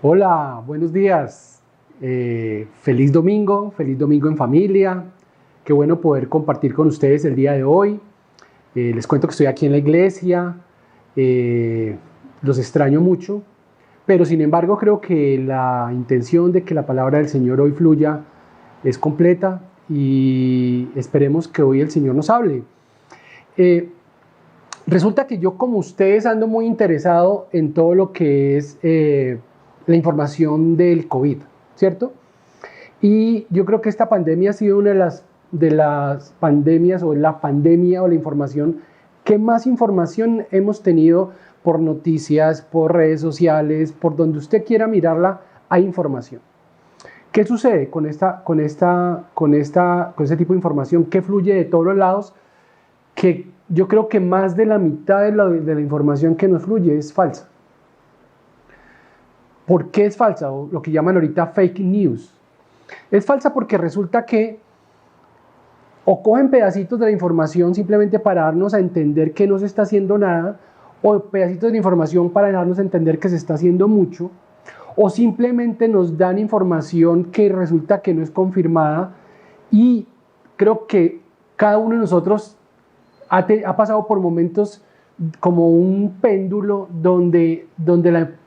Hola, buenos días. Feliz domingo en familia. Qué bueno poder compartir con ustedes el día de hoy. Les cuento que estoy aquí en la iglesia. eh, los extraño mucho, pero sin embargo creo que la intención de que la palabra del Señor hoy fluya es completa y esperemos que hoy el Señor nos hable. Eh, Resulta que yo, como ustedes, ando muy interesado en todo lo que es la información del COVID, ¿cierto? Y yo creo que esta pandemia ha sido una de las pandemias, o la pandemia o la información que más información hemos tenido por noticias, por redes sociales, por donde usted quiera mirarla, hay información. ¿Qué sucede con este tipo de información que fluye de todos los lados? Que yo creo que más de la mitad de la información que nos fluye es falsa. ¿Por qué es falsa? O lo que llaman ahorita fake news. Es falsa porque resulta que o cogen pedacitos de la información simplemente para darnos a entender que no se está haciendo nada, o pedacitos de información para darnos a entender que se está haciendo mucho, o simplemente nos dan información que resulta que no es confirmada. Y creo que cada uno de nosotros ha pasado por momentos como un péndulo donde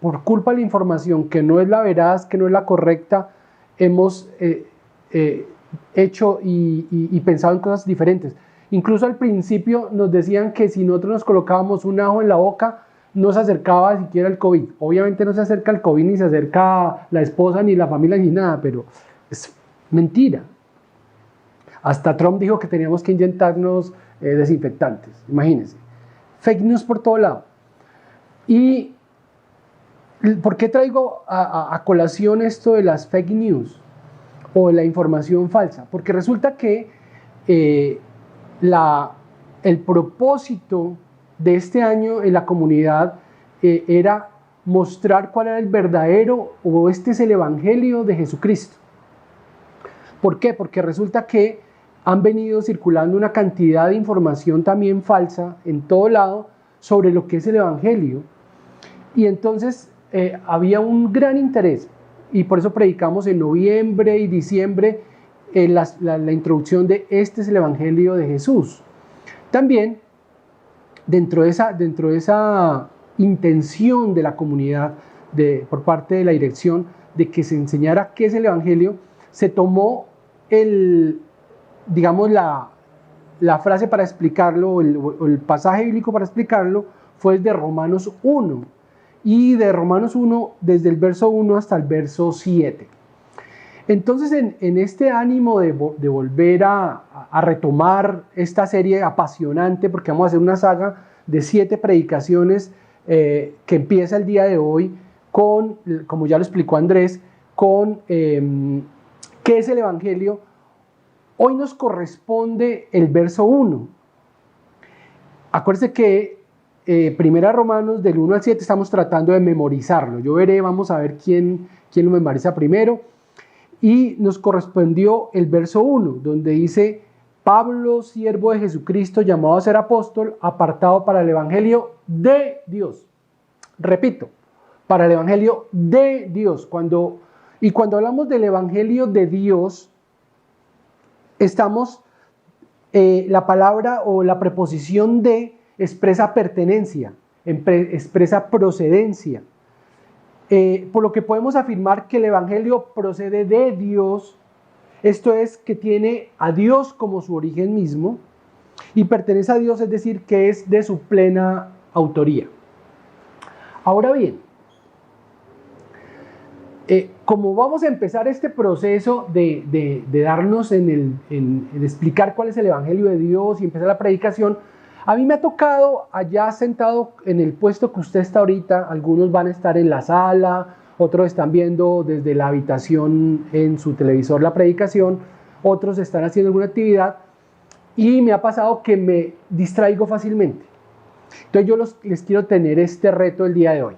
por culpa de la información que no es la veraz, que no es la correcta, hemos eh, hecho y pensado en cosas diferentes. Incluso al principio nos decían que si nosotros nos colocábamos un ajo en la boca, no se acercaba siquiera el COVID. Obviamente no se acerca el COVID, ni se acerca la esposa, ni la familia, ni nada, pero es mentira. Hasta Trump dijo que teníamos que inyectarnos desinfectantes, imagínense. Fake news por todo lado. ¿Y por qué traigo a colación esto de las fake news o de la información falsa? Porque resulta que eh, el propósito de este año en la comunidad era mostrar cuál era el verdadero, o este es el evangelio de Jesucristo. ¿Por qué? Porque resulta que han venido circulando una cantidad de información también falsa en todo lado sobre lo que es el evangelio. Y entonces había un gran interés, y por eso predicamos en noviembre y diciembre la introducción de este es el evangelio de Jesús. También dentro de esa intención de la comunidad, por parte de la dirección, de que se enseñara qué es el evangelio, se tomó digamos, la frase para explicarlo, o el pasaje bíblico para explicarlo, fue de Romanos 1. Y de Romanos 1, desde el verso 1 hasta el verso 7. Entonces, en este ánimo de volver a retomar esta serie apasionante, porque vamos a hacer una saga de 7 predicaciones que empieza el día de hoy con, como ya lo explicó Andrés, con qué es el evangelio. Hoy nos corresponde el verso 1. Acuérdense que Primera Romanos del 1 al 7 estamos tratando de memorizarlo. Yo veré, vamos a ver quién lo memoriza primero. Y nos correspondió el verso 1, donde dice: Pablo, siervo de Jesucristo, llamado a ser apóstol, apartado para el evangelio de Dios. Repito, para el evangelio de Dios. Cuando hablamos del evangelio de Dios, estamos, la palabra o la preposición de expresa pertenencia, expresa procedencia. Por lo que podemos afirmar que el evangelio procede de Dios, esto es, que tiene a Dios como su origen mismo y pertenece a Dios, es decir, que es de su plena autoría. Ahora bien, como vamos a empezar este proceso de darnos en explicar cuál es el evangelio de Dios y empezar la predicación, a mí me ha tocado allá sentado en el puesto que usted está ahorita. Algunos van a estar en la sala, otros están viendo desde la habitación en su televisor la predicación, otros están haciendo alguna actividad, y me ha pasado que me distraigo fácilmente. Entonces yo les quiero tener este reto el día de hoy.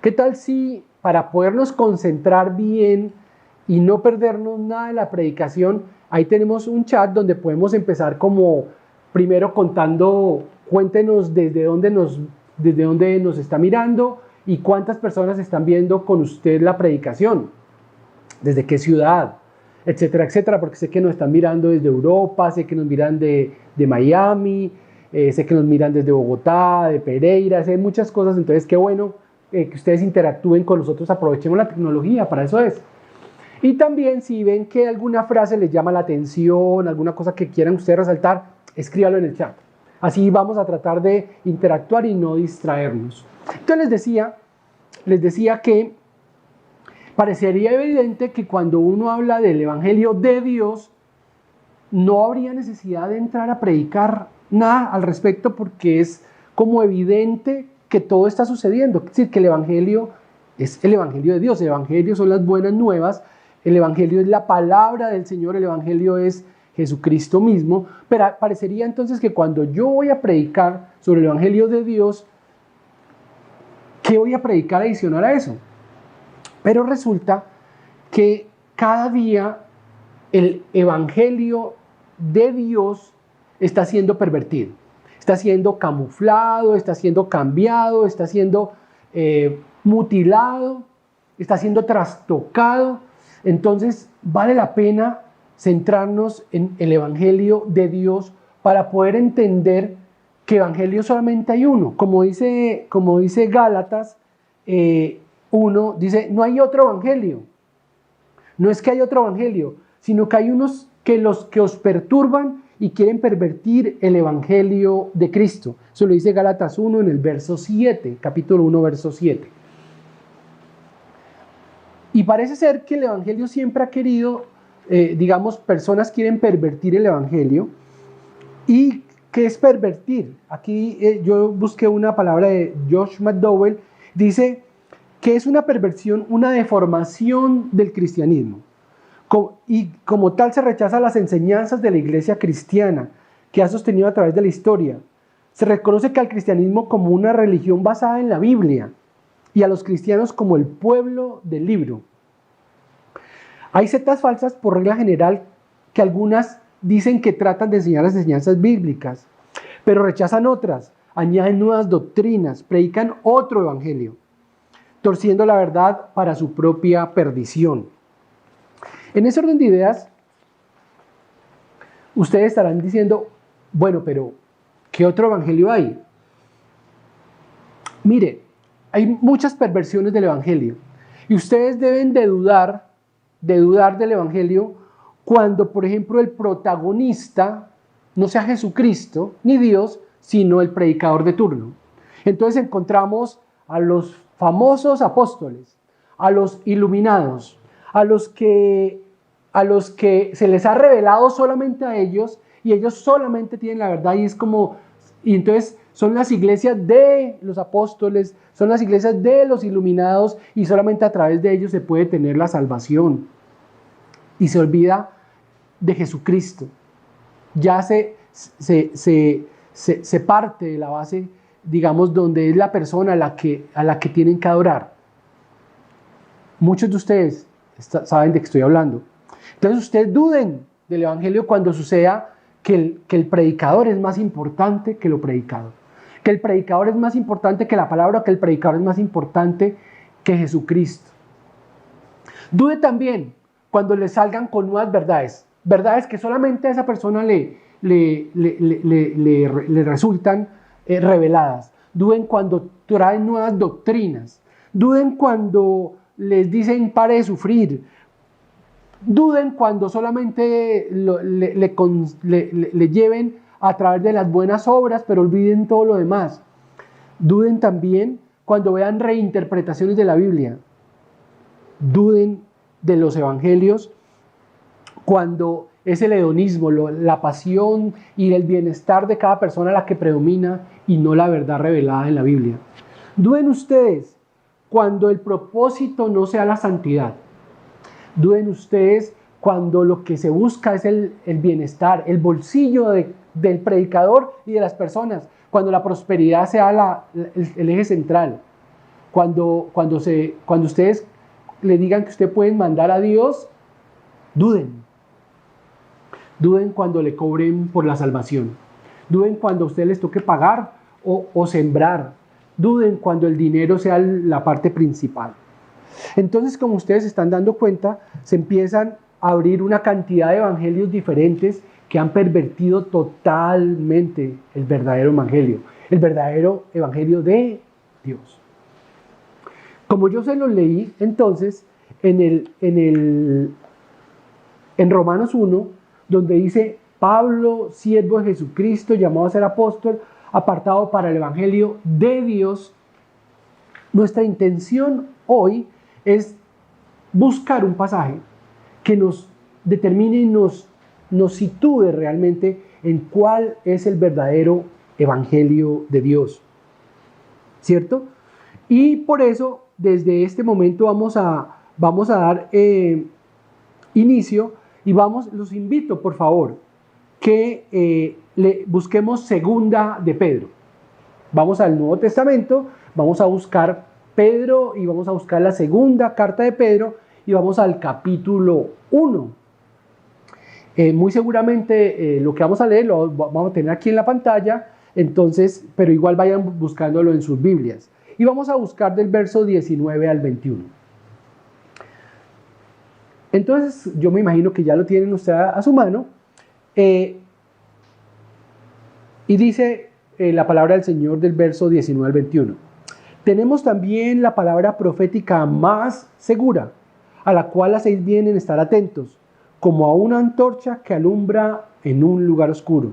¿Qué tal si, para podernos concentrar bien y no perdernos nada de la predicación, ahí tenemos un chat donde podemos empezar como primero contando, cuéntenos desde dónde nos está mirando, ¿Y cuántas personas están viendo con usted la predicación? ¿Desde qué ciudad? Etcétera, etcétera, porque sé que nos están mirando desde Europa, sé que nos miran de Miami, sé que nos miran desde Bogotá, de Pereira, sé muchas cosas. Entonces qué bueno que ustedes interactúen con nosotros, aprovechemos la tecnología, para eso es. Y también si ven que alguna frase les llama la atención, alguna cosa que quieran ustedes resaltar, escríbalo en el chat. Así vamos a tratar de interactuar y no distraernos. Entonces les decía que parecería evidente que cuando uno habla del Evangelio de Dios, no habría necesidad de entrar a predicar nada al respecto, porque es como evidente que todo está sucediendo. Es decir, que el Evangelio es el Evangelio de Dios, el Evangelio son las buenas nuevas, el Evangelio es la palabra del Señor, el Evangelio es Jesucristo mismo, pero parecería entonces que cuando yo voy a predicar sobre el Evangelio de Dios, ¿qué voy a predicar adicional a eso? Pero resulta que cada día el Evangelio de Dios está siendo pervertido, está siendo camuflado, está siendo cambiado, está siendo mutilado, está siendo trastocado. Entonces vale la pena centrarnos en el Evangelio de Dios para poder entender que Evangelio solamente hay uno. Como dice Gálatas 1, dice, no hay otro Evangelio. No es que hay otro Evangelio, sino que hay unos que os perturban y quieren pervertir el Evangelio de Cristo. Eso lo dice Gálatas 1 en el verso 7, capítulo 1, verso 7. Y parece ser que el Evangelio siempre ha querido, personas quieren pervertir el Evangelio. ¿Y qué es pervertir? Aquí yo busqué una palabra de Josh McDowell, dice que es una perversión, una deformación del cristianismo. Y como tal se rechaza las enseñanzas de la iglesia cristiana que ha sostenido a través de la historia. Se reconoce que al cristianismo como una religión basada en la Biblia y a los cristianos como el pueblo del libro. Hay sectas falsas por regla general que algunas dicen que tratan de enseñar las enseñanzas bíblicas, pero rechazan otras, añaden nuevas doctrinas, predican otro evangelio, torciendo la verdad para su propia perdición. En ese orden de ideas, ustedes estarán diciendo, bueno, pero ¿qué otro evangelio hay? Mire, hay muchas perversiones del evangelio y ustedes deben de dudar del evangelio cuando, por ejemplo, el protagonista no sea Jesucristo ni Dios, sino el predicador de turno. Entonces encontramos a los famosos apóstoles, a los iluminados, a los que se les ha revelado solamente a ellos y ellos solamente tienen la verdad, y entonces son las iglesias de los apóstoles, son las iglesias de los iluminados, y solamente a través de ellos se puede tener la salvación. Y se olvida de Jesucristo. Ya se parte de la base, donde es la persona a la que tienen que adorar. Muchos de ustedes saben de qué estoy hablando. Entonces ustedes duden del evangelio cuando suceda que el predicador es más importante que lo predicado, que el predicador es más importante que la palabra, que el predicador es más importante que Jesucristo. Dude también cuando le salgan con nuevas verdades que solamente a esa persona le resultan reveladas. Duden cuando traen nuevas doctrinas, duden cuando les dicen pare de sufrir, duden cuando solamente le lleven a través de las buenas obras, pero olviden todo lo demás. Duden también cuando vean reinterpretaciones de la Biblia. Duden de los evangelios cuando es el hedonismo, la pasión y el bienestar de cada persona la que predomina y no la verdad revelada en la Biblia. Duden ustedes cuando el propósito no sea la santidad. Duden ustedes cuando lo que se busca es el bienestar, el bolsillo del predicador y de las personas, cuando la prosperidad sea el eje central, cuando ustedes le digan que ustedes pueden mandar a Dios, duden cuando le cobren por la salvación, duden cuando a ustedes les toque pagar o sembrar, duden cuando el dinero sea la parte principal. Entonces, como ustedes se están dando cuenta, se empiezan a abrir una cantidad de evangelios diferentes que han pervertido totalmente el verdadero evangelio de Dios. Como yo se los leí, entonces, en Romanos 1, donde dice, Pablo, siervo de Jesucristo, llamado a ser apóstol, apartado para el evangelio de Dios, nuestra intención hoy es buscar un pasaje que nos determine y nos sitúe realmente en cuál es el verdadero evangelio de Dios, ¿cierto? Y por eso, desde este momento vamos a dar inicio y los invito, por favor, que busquemos segunda de Pedro. Vamos al Nuevo Testamento, vamos a buscar Pedro y vamos a buscar la segunda carta de Pedro y vamos al capítulo 1. Muy seguramente lo que vamos a leer lo vamos a tener aquí en la pantalla, entonces, pero igual vayan buscándolo en sus Biblias. Y vamos a buscar del verso 19 al 21. Entonces, yo me imagino que ya lo tienen ustedes a su mano. Y dice la palabra del Señor del verso 19 al 21. Tenemos también la palabra profética más segura, a la cual hacéis bien en estar atentos, como a una antorcha que alumbra en un lugar oscuro,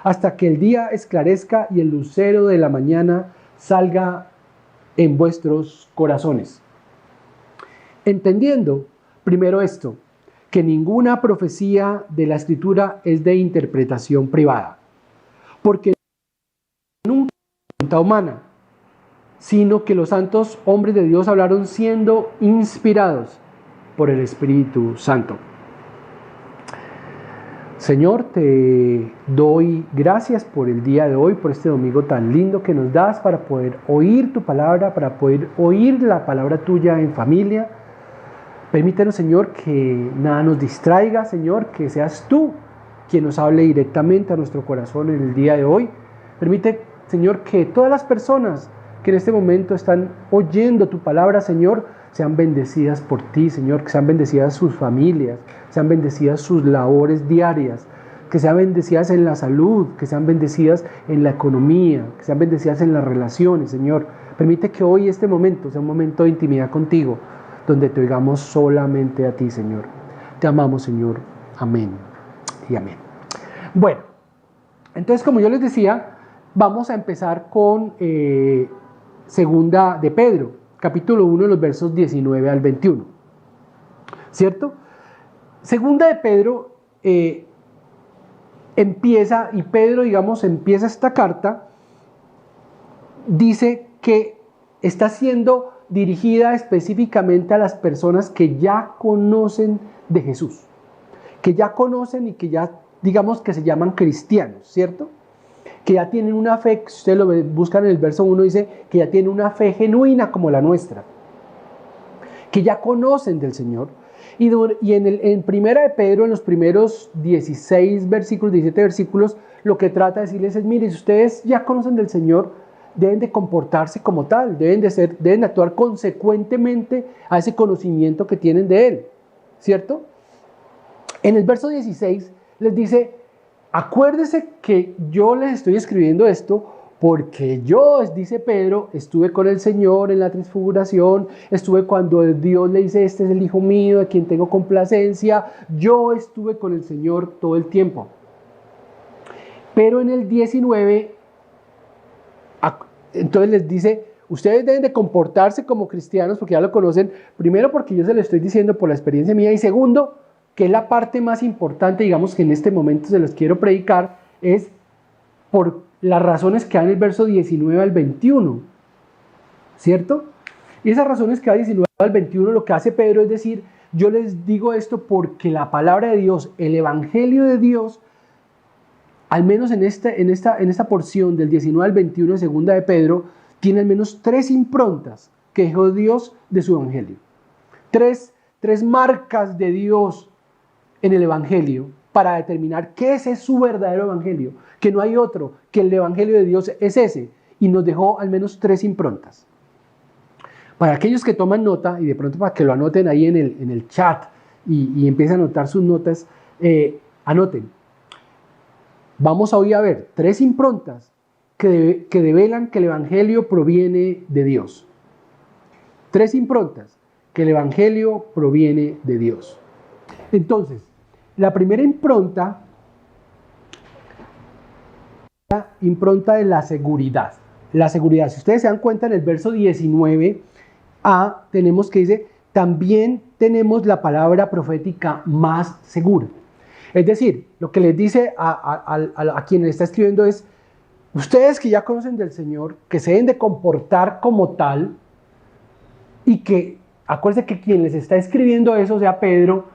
hasta que el día esclarezca y el lucero de la mañana salga en vuestros corazones. Entendiendo primero esto, que ninguna profecía de la Escritura es de interpretación privada, porque nunca es voluntad humana, sino que los santos hombres de Dios hablaron siendo inspirados por el Espíritu Santo. Señor, te doy gracias por el día de hoy, por este domingo tan lindo que nos das para poder oír tu palabra, para poder oír la palabra tuya en familia. Permítanos, Señor, que nada nos distraiga, Señor, que seas tú quien nos hable directamente a nuestro corazón en el día de hoy. Permite, Señor, que todas las personas que en este momento están oyendo tu palabra, Señor, sean bendecidas por ti, Señor, que sean bendecidas sus familias, sean bendecidas sus labores diarias, que sean bendecidas en la salud, que sean bendecidas en la economía, que sean bendecidas en las relaciones, Señor. Permite que hoy este momento sea un momento de intimidad contigo, donde te oigamos solamente a ti, Señor. Te amamos, Señor. Amén y amén. Bueno, entonces, como yo les decía, vamos a empezar con segunda de Pedro, capítulo 1, los versos 19 al 21. ¿Cierto? Segunda de Pedro empieza esta carta, dice que está siendo dirigida específicamente a las personas que ya conocen de Jesús, que ya conocen y que ya, digamos, que se llaman cristianos, ¿cierto? Que ya tienen una fe, si ustedes lo buscan en el verso 1, dice que ya tienen una fe genuina como la nuestra, que ya conocen del Señor. Y en primera de Pedro, en los primeros 16 versículos, 17 versículos, lo que trata de decirles es, mire, si ustedes ya conocen del Señor, deben de comportarse como tal, deben actuar consecuentemente a ese conocimiento que tienen de Él, ¿cierto? En el verso 16 les dice, acuérdese que yo les estoy escribiendo esto porque yo, dice Pedro, estuve con el Señor en la transfiguración, estuve cuando Dios le dice, este es el Hijo mío, de quien tengo complacencia, yo estuve con el Señor todo el tiempo. Pero en el 19, entonces les dice, ustedes deben de comportarse como cristianos porque ya lo conocen, primero porque yo se lo estoy diciendo por la experiencia mía, y segundo, que es la parte más importante, digamos, que en este momento se los quiero predicar, es por las razones que dan el verso 19 al 21, ¿cierto? Y esas razones que da 19 al 21, lo que hace Pedro es decir, yo les digo esto porque la palabra de Dios, el evangelio de Dios, al menos en esta porción del 19 al 21 de segunda de Pedro, tiene al menos 3 improntas que dejó Dios de su evangelio. Tres marcas de Dios en el evangelio para determinar que ese es su verdadero evangelio, que no hay otro, que el evangelio de Dios es ese. y nos dejó al menos 3 improntas. Para aquellos que toman nota, y de pronto para que lo anoten ahí en el chat y empiecen a anotar sus notas, anoten. Vamos hoy a ver 3 improntas que develan que el Evangelio proviene de Dios. 3 improntas que el Evangelio proviene de Dios. Entonces, la primera impronta es la impronta de la seguridad. La seguridad, si ustedes se dan cuenta, en el verso 19a tenemos que dice, también tenemos la palabra profética más segura. Es decir, lo que les dice a quien le está escribiendo es, ustedes que ya conocen del Señor, que se deben de comportar como tal, y que, acuérdense que quien les está escribiendo eso, o sea, Pedro,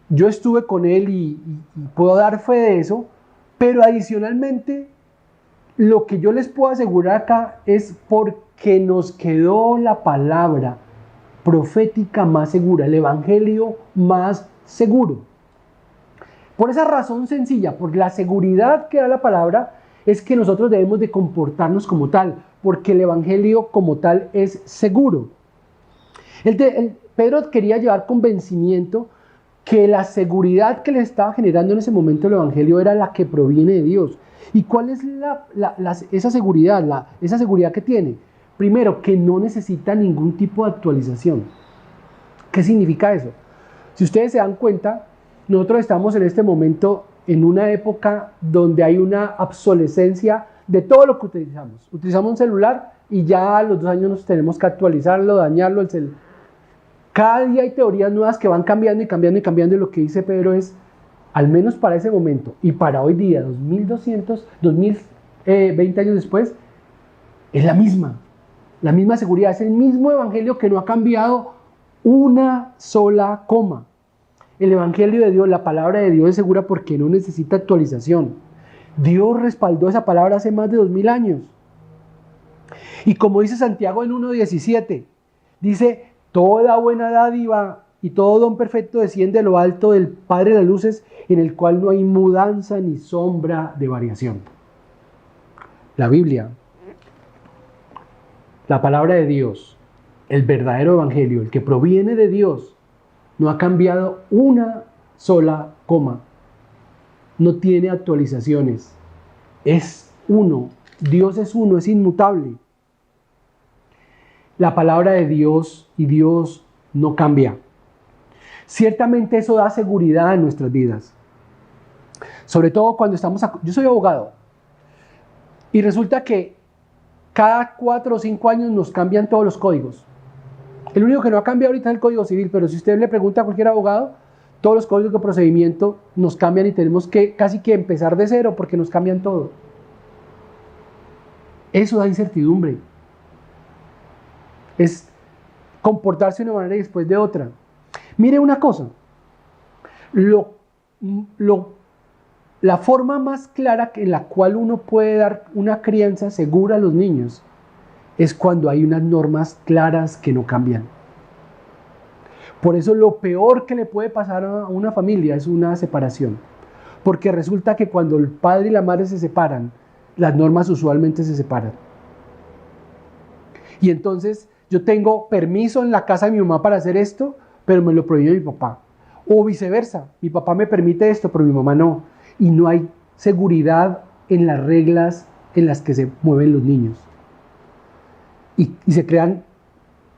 yo estuve con él y puedo dar fe de eso, pero adicionalmente, lo que yo les puedo asegurar acá es porque nos quedó la palabra profética más segura, el Evangelio más seguro. Por esa razón sencilla, por la seguridad que da la palabra, es que nosotros debemos de comportarnos como tal, porque el Evangelio como tal es seguro. Pedro quería llevar convencimiento que la seguridad que le estaba generando en ese momento el Evangelio era la que proviene de Dios. ¿Y cuál es esa seguridad que tiene? Primero, que no necesita ningún tipo de actualización. ¿Qué significa eso? Si ustedes se dan cuenta, nosotros estamos en este momento en una época donde hay una obsolescencia de todo lo que utilizamos. Utilizamos un celular y ya a los 2 años nos tenemos que actualizarlo, dañarlo. Cada día hay teorías nuevas que van cambiando y cambiando y cambiando, y lo que dice Pedro es, al menos para ese momento y para hoy día, 2020 años después, es la misma seguridad, es el mismo Evangelio que no ha cambiado una sola coma. El Evangelio de Dios, la palabra de Dios es segura porque no necesita actualización. Dios respaldó esa palabra hace más de 2000 años. Y como dice Santiago en 1:17, dice, toda buena dádiva y todo don perfecto desciende de lo alto del Padre de las luces, en el cual no hay mudanza ni sombra de variación. La Biblia, la palabra de Dios, el verdadero Evangelio, el que proviene de Dios, no ha cambiado una sola coma. No tiene actualizaciones. Es uno. Dios es uno, es inmutable. La palabra de Dios y Dios no cambia. Ciertamente eso da seguridad en nuestras vidas. Sobre todo cuando yo soy abogado. Y resulta que cada 4 o 5 años nos cambian todos los códigos. El único que no ha cambiado ahorita es el Código Civil, pero si usted le pregunta a cualquier abogado, todos los códigos de procedimiento nos cambian y tenemos que casi que empezar de cero porque nos cambian todo. Eso da incertidumbre. Es comportarse de una manera y después de otra. Mire una cosa, la forma más clara en la cual uno puede dar una crianza segura a los niños es cuando hay unas normas claras que no cambian. Por eso lo peor que le puede pasar a una familia es una separación, porque resulta que cuando el padre y la madre se separan, las normas usualmente se separan. Y entonces yo tengo permiso en la casa de mi mamá para hacer esto, pero me lo prohíbe mi papá. O viceversa, mi papá me permite esto, pero mi mamá no. Y no hay seguridad en las reglas en las que se mueven los niños. Y se crean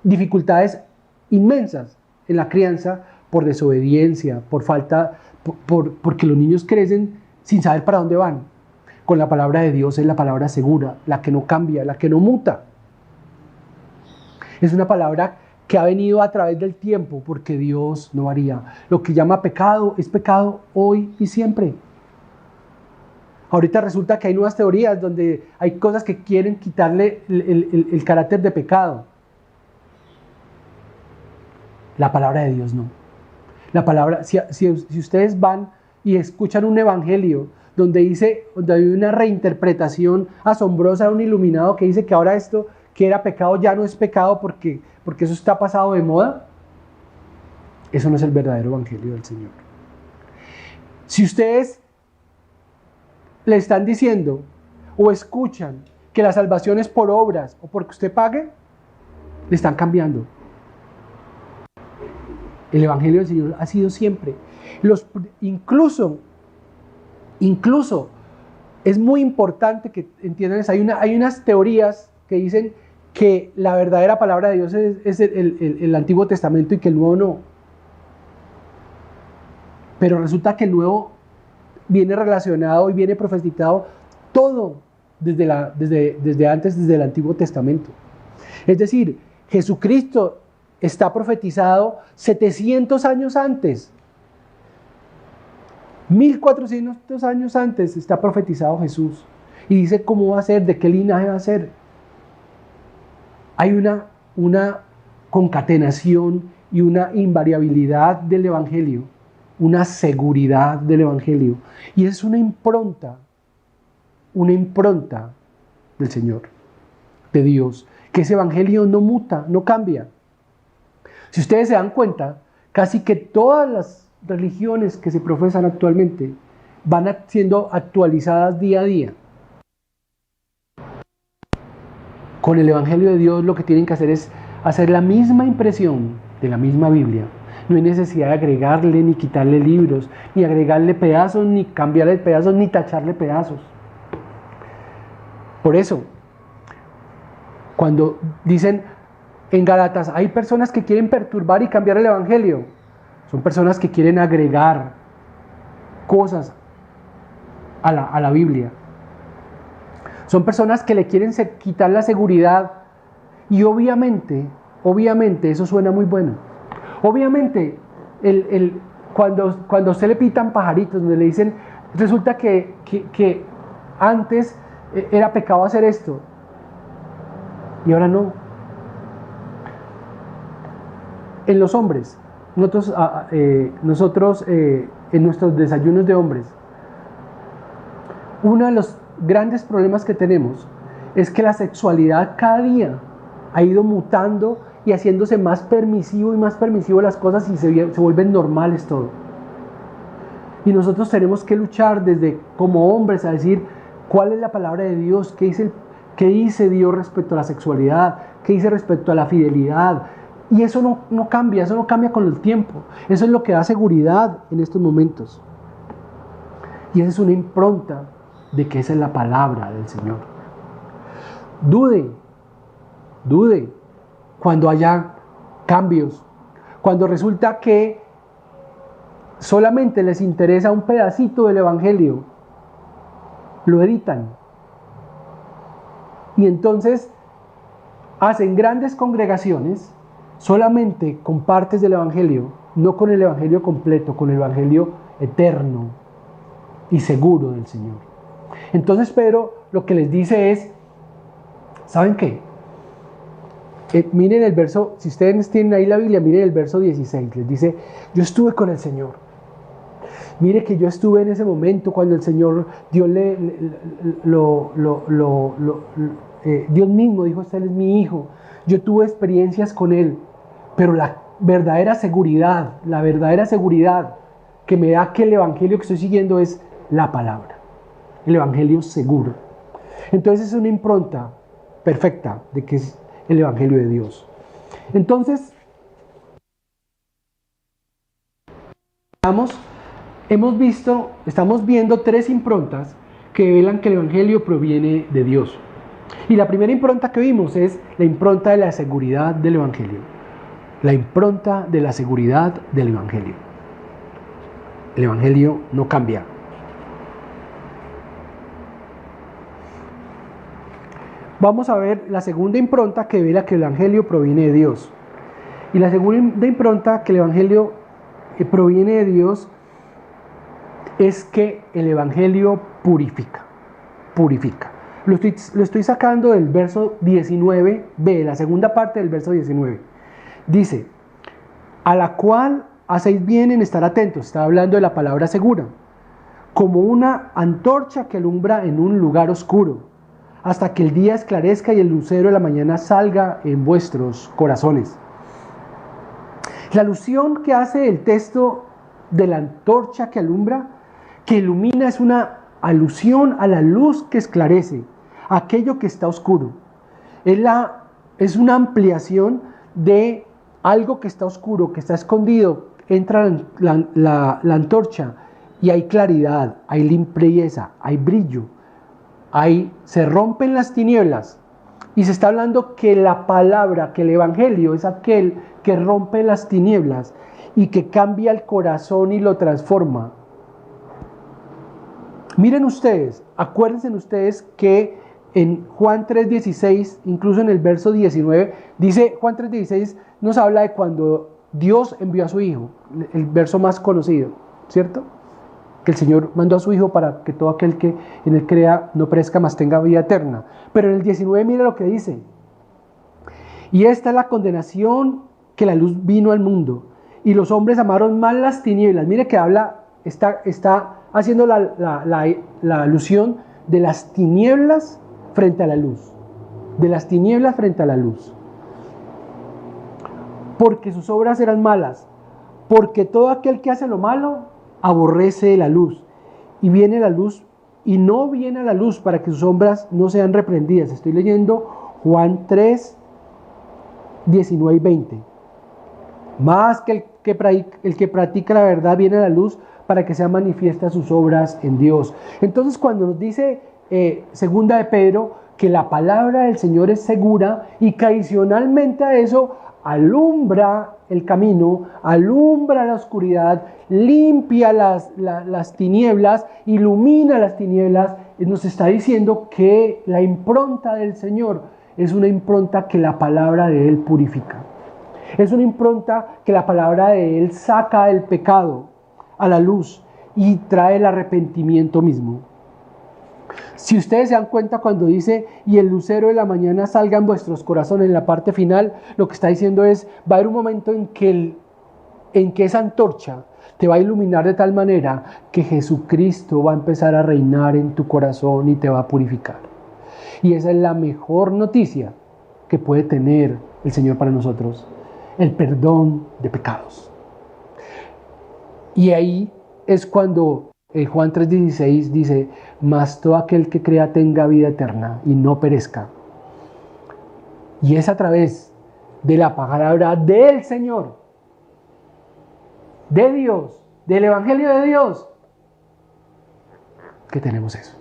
dificultades inmensas en la crianza por desobediencia, porque los niños crecen sin saber para dónde van. Con la palabra de Dios es la palabra segura, la que no cambia, la que no muta. Es una palabra que ha venido a través del tiempo porque Dios no varía. Lo que llama pecado es pecado hoy y siempre. Ahorita resulta que hay nuevas teorías donde hay cosas que quieren quitarle el carácter de pecado. La palabra de Dios no. La palabra, si ustedes van y escuchan un evangelio donde hay una reinterpretación asombrosa de un iluminado que dice que ahora esto que era pecado ya no es pecado porque eso está pasado de moda, eso no es el verdadero evangelio del Señor. Si ustedes le están diciendo o escuchan que la salvación es por obras o porque usted pague, le están cambiando. El Evangelio del Señor ha sido siempre. Incluso es muy importante que entiendan eso. Hay unas teorías que dicen que la verdadera palabra de Dios es el Antiguo Testamento y que el Nuevo no. Pero resulta que el Nuevo viene relacionado y viene profetizado todo desde antes, desde el Antiguo Testamento. Es decir, Jesucristo está profetizado 700 años antes. 1400 años antes está profetizado Jesús. Y dice cómo va a ser, de qué linaje va a ser. Hay una concatenación y una invariabilidad del Evangelio, una seguridad del Evangelio. Y es una impronta del Señor, de Dios, que ese Evangelio no muta, no cambia. Si ustedes se dan cuenta, casi que todas las religiones que se profesan actualmente van siendo actualizadas día a día. Con el Evangelio de Dios lo que tienen que hacer es hacer la misma impresión de la misma Biblia. No hay necesidad de agregarle ni quitarle libros, ni agregarle pedazos, ni cambiarle pedazos, ni tacharle pedazos. Por eso, cuando dicen en Gálatas, hay personas que quieren perturbar y cambiar el Evangelio, son personas que quieren agregar cosas a la Biblia. Son personas que le quieren quitar la seguridad y obviamente eso suena muy bueno. Obviamente, cuando a usted le pitan pajaritos, donde le dicen, resulta que antes era pecado hacer esto y ahora no. En los hombres, nosotros en nuestros desayunos de hombres, uno de los grandes problemas que tenemos es que la sexualidad cada día ha ido mutando y haciéndose más permisivo y más permisivo las cosas y se vuelven normales todo. Y nosotros tenemos que luchar desde como hombres a decir cuál es la palabra de Dios, qué dice Dios respecto a la sexualidad, qué dice respecto a la fidelidad. Y eso no cambia con el tiempo. Eso es lo que da seguridad en estos momentos. Y esa es una impronta de que esa es la palabra del Señor. Dude cuando haya cambios, cuando resulta que solamente les interesa un pedacito del Evangelio, lo editan y entonces hacen grandes congregaciones solamente con partes del Evangelio, no con el Evangelio completo, con el Evangelio eterno y seguro del Señor. Entonces Pedro lo que les dice es, ¿saben qué? Miren el verso, si ustedes tienen ahí la Biblia, miren el verso 16, les dice, yo estuve con el Señor. Mire que yo estuve en ese momento cuando el Señor, Dios Dios mismo dijo, este es mi hijo. Yo tuve experiencias con él, pero la verdadera seguridad que me da que el Evangelio que estoy siguiendo es la palabra, el Evangelio seguro. Entonces es una impronta perfecta de que es el Evangelio de Dios. Entonces, estamos viendo tres improntas que revelan que el Evangelio proviene de Dios. Y la primera impronta que vimos es la impronta de la seguridad del Evangelio. La impronta de la seguridad del Evangelio. El Evangelio no cambia. Vamos a ver la segunda impronta que revela que el Evangelio proviene de Dios. Y la segunda impronta que el Evangelio proviene de Dios es que el Evangelio purifica. Lo estoy sacando del verso 19b, la segunda parte del verso 19. Dice, a la cual hacéis bien en estar atentos. Está hablando de la palabra segura. Como una antorcha que alumbra en un lugar oscuro, hasta que el día esclarezca y el lucero de la mañana salga en vuestros corazones. La alusión que hace el texto de la antorcha que alumbra, que ilumina, es una alusión a la luz que esclarece, aquello que está oscuro. Es una ampliación de algo que está oscuro, que está escondido. Entra la antorcha y hay claridad, hay limpieza, hay brillo. Se rompen las tinieblas. Y se está hablando que la palabra, que el evangelio es aquel que rompe las tinieblas y que cambia el corazón y lo transforma. Miren ustedes, acuérdense ustedes que en Juan 3:16, incluso en el verso 19, dice Juan 3:16 nos habla de cuando Dios envió a su Hijo, el verso más conocido, ¿cierto? Que el Señor mandó a su Hijo para que todo aquel que en Él crea no perezca, mas tenga vida eterna. Pero en el 19 mira lo que dice. Y esta es la condenación, que la luz vino al mundo, y los hombres amaron más las tinieblas. Mire que está haciendo la alusión de las tinieblas frente a la luz. De las tinieblas frente a la luz. Porque sus obras eran malas. Porque todo aquel que hace lo malo aborrece la luz, y viene la luz, y no viene a la luz para que sus obras no sean reprendidas. Estoy leyendo Juan 3, 19 y 20. Más que el que practica la verdad viene a la luz para que sean manifiestas sus obras en Dios. Entonces, cuando nos dice segunda de Pedro que la palabra del Señor es segura y que adicionalmente a eso alumbra el camino, alumbra la oscuridad, limpia las tinieblas, ilumina las tinieblas, nos está diciendo que la impronta del Señor es una impronta que la palabra de Él purifica. Es una impronta que la palabra de Él saca el pecado a la luz y trae el arrepentimiento mismo. Si ustedes se dan cuenta cuando dice, y el lucero de la mañana salga en vuestros corazones, en la parte final, lo que está diciendo es, va a haber un momento en que esa antorcha te va a iluminar de tal manera que Jesucristo va a empezar a reinar en tu corazón y te va a purificar. Y esa es la mejor noticia que puede tener el Señor para nosotros, el perdón de pecados. Y ahí es cuando Juan 3:16 dice, mas todo aquel que crea tenga vida eterna y no perezca. Y es a través de la palabra del Señor, de Dios, del Evangelio de Dios, que tenemos eso.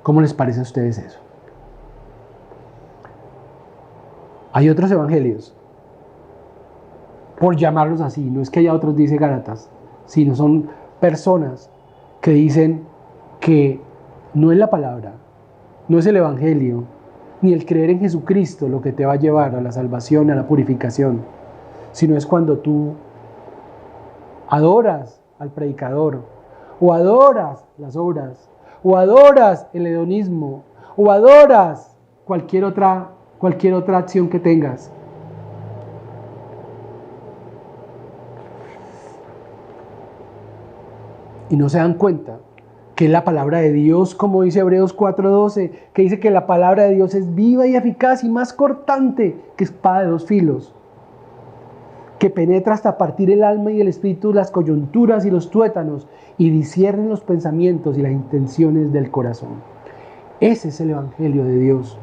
¿Cómo les parece a ustedes eso? Hay otros evangelios, por llamarlos así, no es que haya otros, dice Gálatas, sino son personas que dicen que no es la palabra, no es el evangelio, ni el creer en Jesucristo lo que te va a llevar a la salvación, a la purificación, sino es cuando tú adoras al predicador, o adoras las obras, o adoras el hedonismo, o adoras cualquier otra acción que tengas. Y no se dan cuenta que es la palabra de Dios, como dice Hebreos 4:12, que dice que la palabra de Dios es viva y eficaz y más cortante que espada de dos filos, que penetra hasta partir el alma y el espíritu, las coyunturas y los tuétanos, y discierne los pensamientos y las intenciones del corazón. Ese es el evangelio de Dios.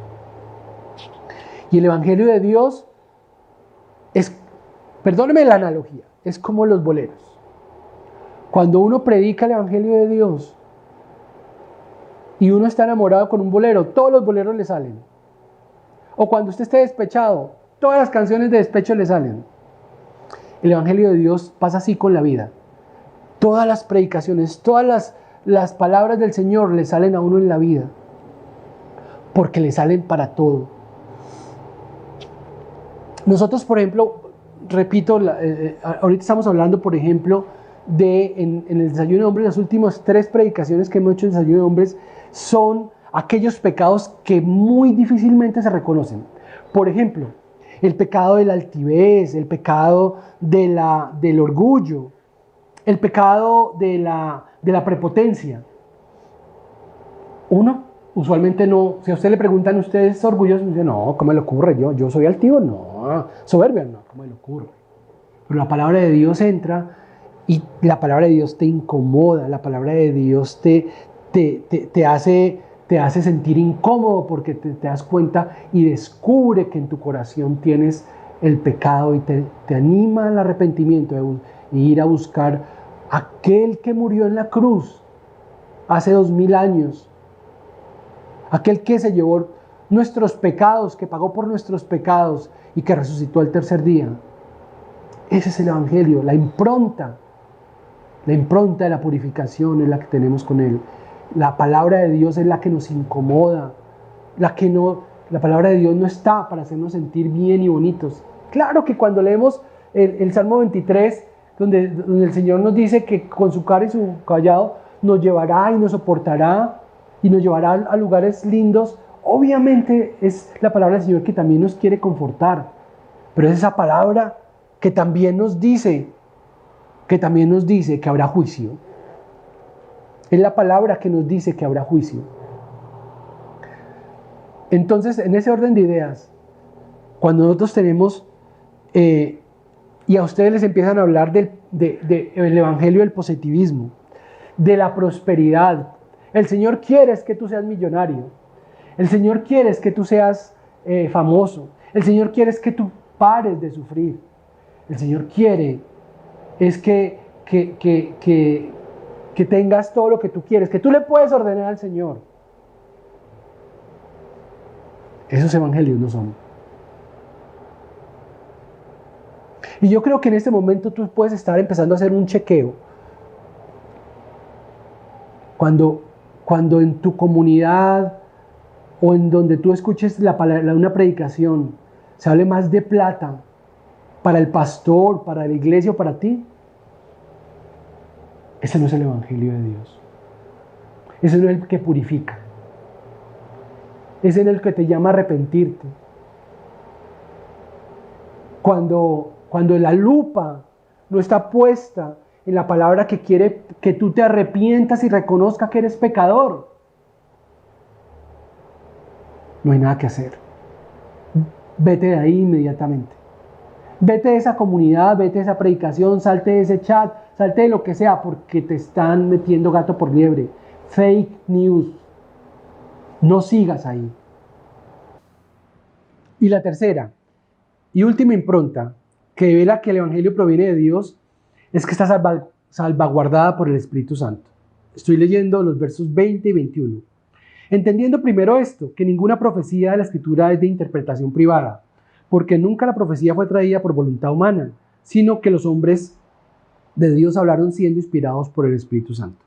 Y el evangelio de Dios es, perdóneme la analogía, es como los boleros. Cuando uno predica el evangelio de Dios y uno está enamorado con un bolero, todos los boleros le salen. O cuando usted esté despechado, todas las canciones de despecho le salen. El evangelio de Dios pasa así con la vida. Todas las predicaciones, todas las palabras del Señor le salen a uno en la vida, porque le salen para todo. Nosotros, por ejemplo, repito, ahorita estamos hablando, por ejemplo, en el Desayuno de Hombres, las últimas 3 predicaciones que hemos hecho en el Desayuno de Hombres son aquellos pecados que muy difícilmente se reconocen. Por ejemplo, el pecado de la altivez, el pecado del orgullo, el pecado de la prepotencia. Uno usualmente no, si a usted le preguntan, ¿usted es orgulloso? Dice, no, ¿cómo le ocurre? ¿Yo soy altivo? No. ¿Soberbio? No, ¿cómo le ocurre? Pero la palabra de Dios entra y la palabra de Dios te incomoda, la palabra de Dios te te hace sentir incómodo porque te das cuenta y descubre que en tu corazón tienes el pecado y te anima al arrepentimiento y ir a buscar a aquel que murió en la cruz hace 2000 años, aquel que se llevó nuestros pecados, que pagó por nuestros pecados y que resucitó al tercer día. Ese es el Evangelio, la impronta de la purificación es la que tenemos con Él. La palabra de Dios es la que nos incomoda, la palabra de Dios no está para hacernos sentir bien y bonitos. Claro que cuando leemos el Salmo 23, donde el Señor nos dice que con su cara y su callado nos llevará y nos soportará y nos llevará a lugares lindos, obviamente es la palabra del Señor que también nos quiere confortar, pero es esa palabra que también nos dice que habrá juicio. Es la palabra que nos dice que habrá juicio. Entonces, en ese orden de ideas, cuando nosotros tenemos, y a ustedes les empiezan a hablar del evangelio del positivismo, de la prosperidad, el Señor quiere es que tú seas millonario, el Señor quiere es que tú seas famoso, el Señor quiere es que tú pares de sufrir, el Señor quiere es que tengas todo lo que tú quieres, que tú le puedes ordenar al Señor. Esos evangelios no son. Y yo creo que en este momento tú puedes estar empezando a hacer un chequeo. Cuando en tu comunidad o en donde tú escuches una predicación se hable más de plata para el pastor, para la iglesia o para ti, ese no es el evangelio de Dios. Ese no es el que purifica. Ese es el que te llama a arrepentirte. Cuando la lupa no está puesta en la palabra que quiere que tú te arrepientas y reconozcas que eres pecador, no hay nada que hacer. Vete de ahí inmediatamente. Vete de esa comunidad, vete de esa predicación, salte de ese chat, salte de lo que sea, porque te están metiendo gato por liebre. Fake news. No sigas ahí. Y la tercera y última impronta que revela que el evangelio proviene de Dios es que está salvaguardada por el Espíritu Santo. Estoy leyendo los versos 20 y 21. Entendiendo primero esto, que ninguna profecía de la Escritura es de interpretación privada, porque nunca la profecía fue traída por voluntad humana, sino que los hombres de Dios hablaron siendo inspirados por el Espíritu Santo.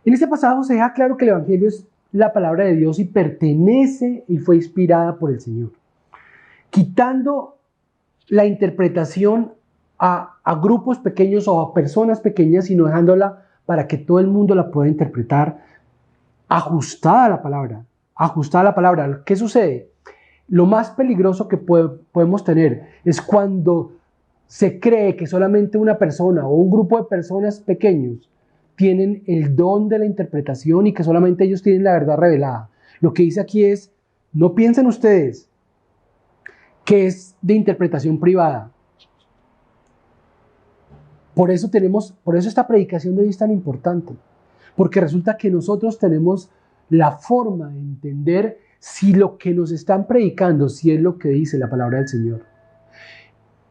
En este pasaje se deja claro que el evangelio es la palabra de Dios y pertenece y fue inspirada por el Señor. Quitando la interpretación a grupos pequeños o a personas pequeñas, sino dejándola para que todo el mundo la pueda interpretar ajustada a la palabra. ¿Qué sucede? Lo más peligroso que podemos tener es cuando se cree que solamente una persona o un grupo de personas pequeños tienen el don de la interpretación y que solamente ellos tienen la verdad revelada. Lo que dice aquí es, no piensen ustedes que es de interpretación privada. Por eso esta predicación de hoy es tan importante, porque resulta que nosotros tenemos la forma de entender si lo que nos están predicando, si es lo que dice la palabra del Señor.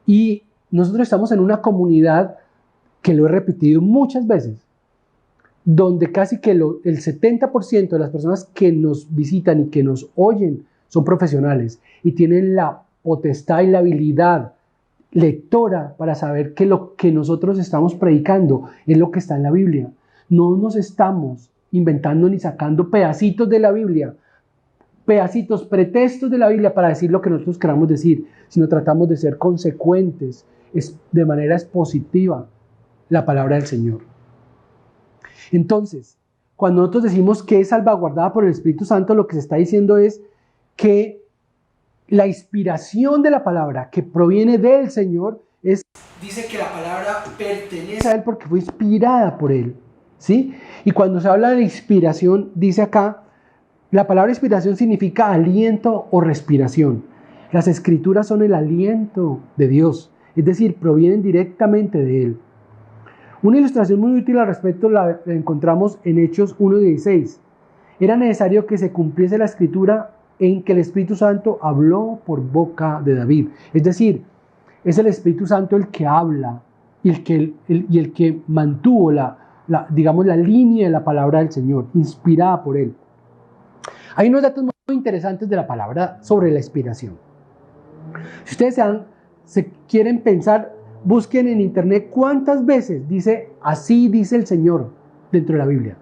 Y nosotros estamos en una comunidad que lo he repetido muchas veces, donde casi que el 70% de las personas que nos visitan y que nos oyen son profesionales y tienen la potestad y la habilidad lectora para saber que lo que nosotros estamos predicando es lo que está en la Biblia. No nos estamos inventando ni sacando pedacitos de la Biblia, pretextos de la Biblia para decir lo que nosotros queramos decir, sino tratamos de ser consecuentes, de manera expositiva, la palabra del Señor. Entonces, cuando nosotros decimos que es salvaguardada por el Espíritu Santo, lo que se está diciendo es que la inspiración de la palabra que proviene del Señor dice que la palabra pertenece a Él porque fue inspirada por Él, ¿sí? Y cuando se habla de inspiración, dice acá, la palabra inspiración significa aliento o respiración. Las Escrituras son el aliento de Dios, es decir, provienen directamente de Él. Una ilustración muy útil al respecto la encontramos en Hechos 1:16. Era necesario que se cumpliese la escritura en que el Espíritu Santo habló por boca de David. Es decir, es el Espíritu Santo el que habla y el que mantuvo digamos, la línea de la palabra del Señor, inspirada por Él. Hay unos datos muy interesantes de la palabra sobre la inspiración. Si ustedes se quieren pensar, busquen en internet cuántas veces dice, así dice el Señor, dentro de la Biblia.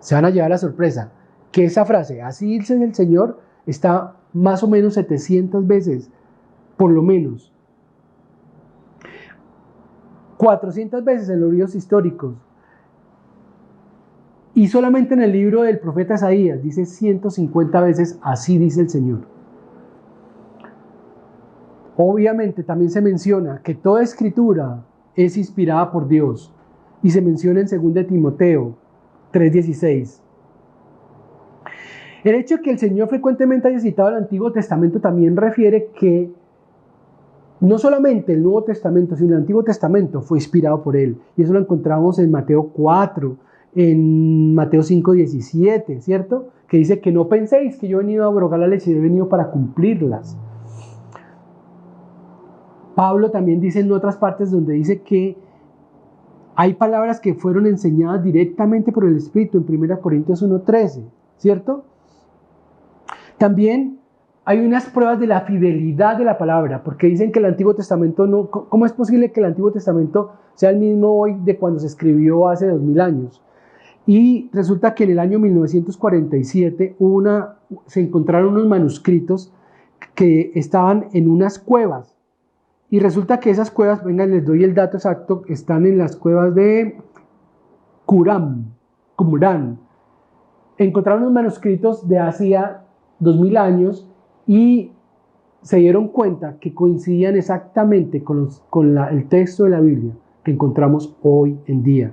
Se van a llevar la sorpresa que esa frase, así dice el Señor, está más o menos 700 veces, por lo menos. 400 veces en los libros históricos. Y solamente en el libro del profeta Isaías dice 150 veces, así dice el Señor. Obviamente también se menciona que toda escritura es inspirada por Dios. Y se menciona en 2 Timoteo 3:16. El hecho de que el Señor frecuentemente haya citado el Antiguo Testamento también refiere que no solamente el Nuevo Testamento, sino el Antiguo Testamento fue inspirado por Él. Y eso lo encontramos en Mateo 4, en Mateo 5:17, ¿cierto? Que dice que no penséis que yo he venido a abrogar la ley, sino he venido para cumplirlas. Pablo también dice en otras partes donde dice que hay palabras que fueron enseñadas directamente por el Espíritu en 1 Corintios 1:13, ¿cierto? También hay unas pruebas de la fidelidad de la palabra, porque dicen que el Antiguo Testamento no... ¿Cómo es posible que el Antiguo Testamento sea el mismo hoy de cuando se escribió hace 2000 años? Y resulta que en el año 1947 se encontraron unos manuscritos que estaban en unas cuevas. Y resulta que esas cuevas, vengan, les doy el dato exacto, están en las cuevas de Qumrán. Encontraron unos manuscritos de hacía 2000 años y se dieron cuenta que coincidían exactamente con el texto de la Biblia que encontramos hoy en día.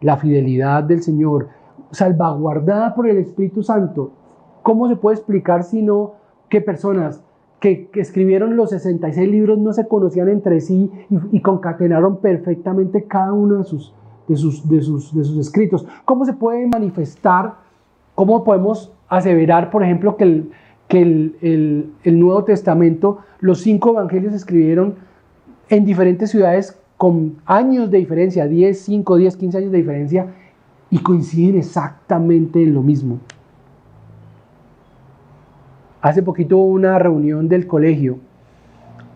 La fidelidad del Señor, salvaguardada por el Espíritu Santo. ¿Cómo se puede explicar sino que personas que escribieron los 66 libros no se conocían entre sí y concatenaron perfectamente cada uno de sus escritos? ¿Cómo se puede manifestar, cómo podemos aseverar, por ejemplo, que el Nuevo Testamento, los 5 evangelios se escribieron en diferentes ciudades con años de diferencia, 5, 10, 15 años de diferencia, y coinciden exactamente en lo mismo? Hace poquito hubo una reunión del colegio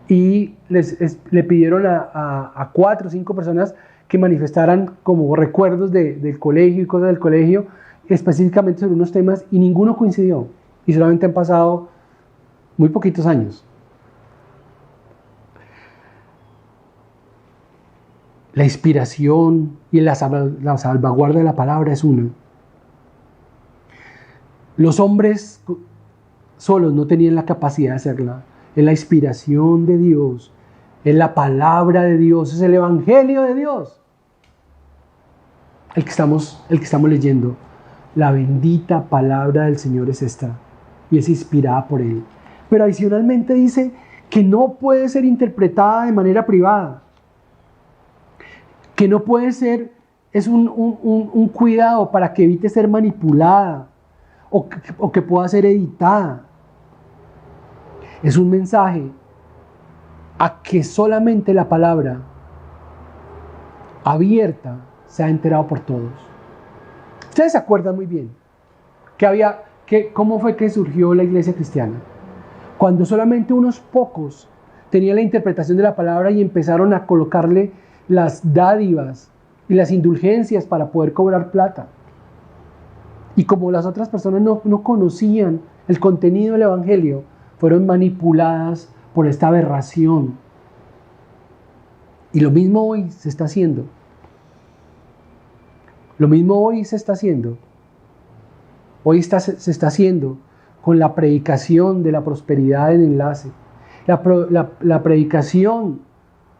y le pidieron a 4 o 5 personas que manifestaran como recuerdos del colegio y cosas del colegio, específicamente sobre unos temas, y ninguno coincidió. Y solamente han pasado muy poquitos años. La inspiración y la salvaguarda de la palabra es una. Los hombres solos no tenían la capacidad de hacerla. Es la inspiración de Dios, es la palabra de Dios, es el evangelio de Dios el que estamos leyendo. La bendita palabra del Señor es esta y es inspirada por Él. Pero adicionalmente dice que no puede ser interpretada de manera privada, que no puede ser, es un cuidado para que evite ser manipulada o que pueda ser editada. Es un mensaje a que solamente la palabra abierta se ha enterado por todos. Ustedes se acuerdan muy bien cómo fue que surgió la iglesia cristiana. Cuando solamente unos pocos tenían la interpretación de la palabra y empezaron a colocarle las dádivas y las indulgencias para poder cobrar plata. Y como las otras personas no conocían el contenido del evangelio, fueron manipuladas por esta aberración. Y lo mismo hoy se está haciendo. Lo mismo hoy se está haciendo. Hoy se está haciendo con la predicación de la prosperidad en enlace. La predicación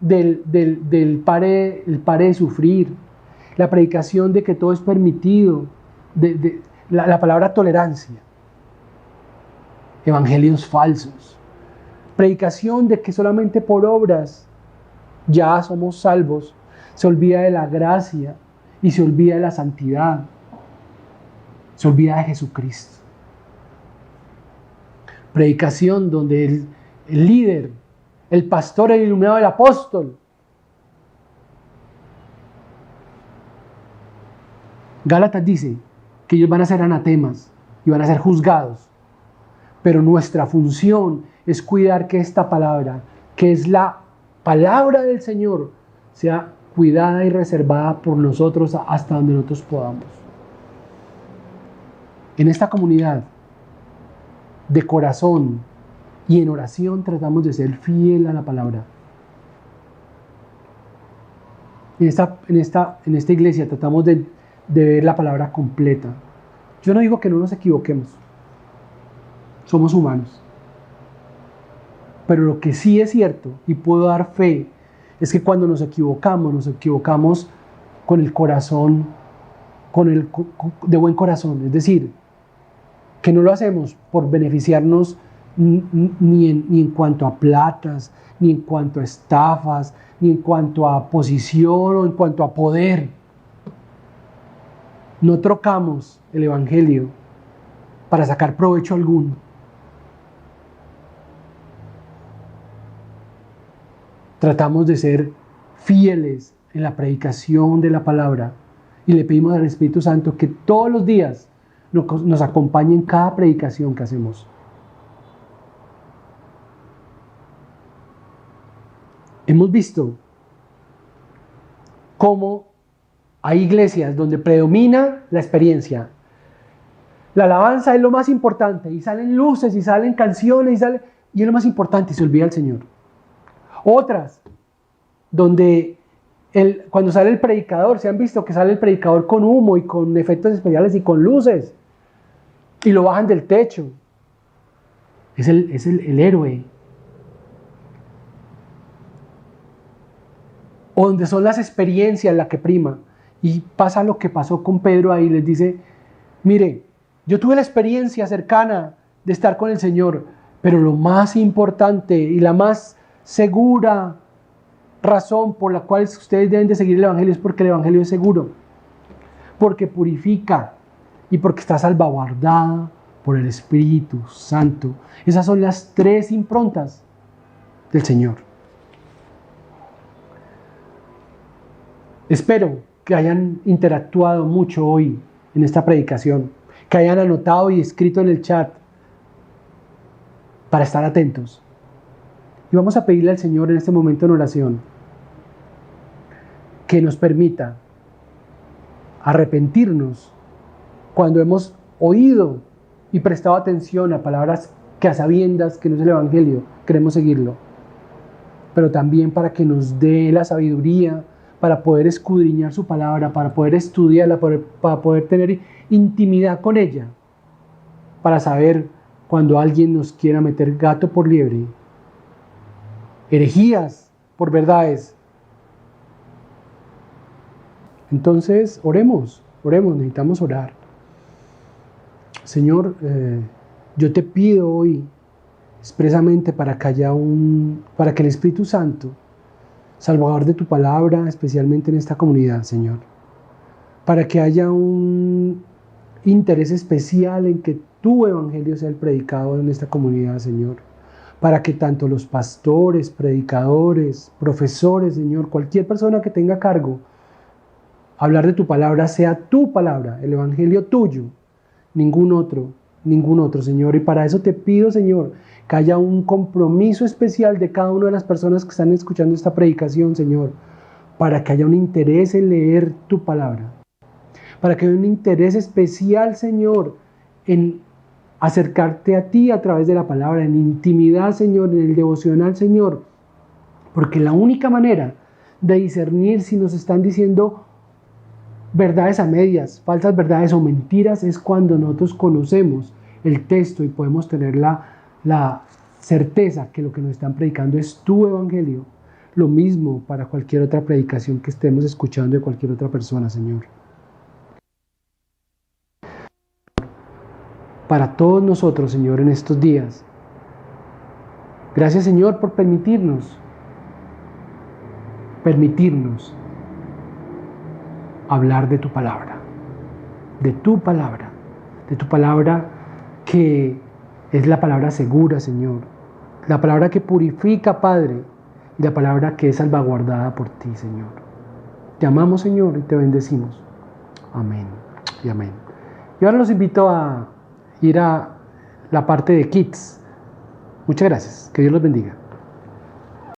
del pare de sufrir. La predicación de que todo es permitido. La palabra tolerancia. Evangelios falsos. Predicación de que solamente por obras ya somos salvos, se olvida de la gracia y se olvida de la santidad, se olvida de Jesucristo. Predicación donde el líder, el pastor, el iluminado, el apóstol, Gálatas dice que ellos van a ser anatemas y van a ser juzgados, pero nuestra función es cuidar que esta palabra, que es la palabra del Señor, sea cuidada y reservada por nosotros hasta donde nosotros podamos. En esta comunidad, de corazón y en oración, tratamos de ser fiel a la palabra. En esta iglesia tratamos de ver la palabra completa. Yo no digo que no nos equivoquemos. Somos humanos. Pero lo que sí es cierto, y puedo dar fe, es que cuando nos equivocamos con el corazón, de buen corazón. Es decir, que no lo hacemos por beneficiarnos ni en cuanto a platas, ni en cuanto a estafas, ni en cuanto a posición o en cuanto a poder. No trocamos el Evangelio para sacar provecho alguno. Tratamos de ser fieles en la predicación de la palabra y le pedimos al Espíritu Santo que todos los días nos acompañe en cada predicación que hacemos. Hemos visto cómo hay iglesias donde predomina la experiencia. La alabanza es lo más importante y salen luces y salen canciones y es lo más importante y se olvida el Señor. Otras donde cuando sale el predicador, se han visto que sale el predicador con humo y con efectos especiales y con luces y lo bajan del techo. Es el héroe. O donde son las experiencias la que prima. Y pasa lo que pasó con Pedro ahí. Les dice, mire, yo tuve la experiencia cercana de estar con el Señor, pero lo más importante y la más segura razón por la cual ustedes deben de seguir el Evangelio es porque el Evangelio es seguro, porque purifica y porque está salvaguardada por el Espíritu Santo. Esas son las 3 improntas del Señor. Espero que hayan interactuado mucho hoy en esta predicación, que hayan anotado y escrito en el chat para estar atentos. Y vamos a pedirle al Señor en este momento en oración que nos permita arrepentirnos cuando hemos oído y prestado atención a palabras que a sabiendas que no es el Evangelio, queremos seguirlo. Pero también para que nos dé la sabiduría para poder escudriñar su palabra, para poder estudiarla, para poder tener intimidad con ella, para saber cuando alguien nos quiera meter gato por liebre, herejías por verdades. Entonces, oremos, necesitamos orar. Señor, yo te pido hoy expresamente para que el Espíritu Santo salvaguarde tu palabra, especialmente en esta comunidad, Señor, para que haya un interés especial en que tu evangelio sea el predicado en esta comunidad, Señor, para que tanto los pastores, predicadores, profesores, Señor, cualquier persona que tenga cargo, hablar de tu palabra sea tu palabra, el evangelio tuyo, ningún otro, Señor. Y para eso te pido, Señor, que haya un compromiso especial de cada una de las personas que están escuchando esta predicación, Señor, para que haya un interés en leer tu palabra, para que haya un interés especial, Señor, en acercarte a ti a través de la palabra, en intimidad, Señor, en el devocional, Señor, porque la única manera de discernir si nos están diciendo verdades a medias, falsas verdades o mentiras es cuando nosotros conocemos el texto y podemos tener la certeza que lo que nos están predicando es tu evangelio. Lo mismo para cualquier otra predicación que estemos escuchando de cualquier otra persona, Señor. Para todos nosotros, Señor, en estos días. Gracias, Señor, por permitirnos permitirnos hablar de tu palabra, de tu palabra, de tu palabra que es la palabra segura, Señor, la palabra que purifica, Padre, y la palabra que es salvaguardada por ti, Señor. Te amamos, Señor, y te bendecimos. Amén y amén. Y ahora los invito a ir a la parte de Kids. Muchas gracias. Que Dios los bendiga.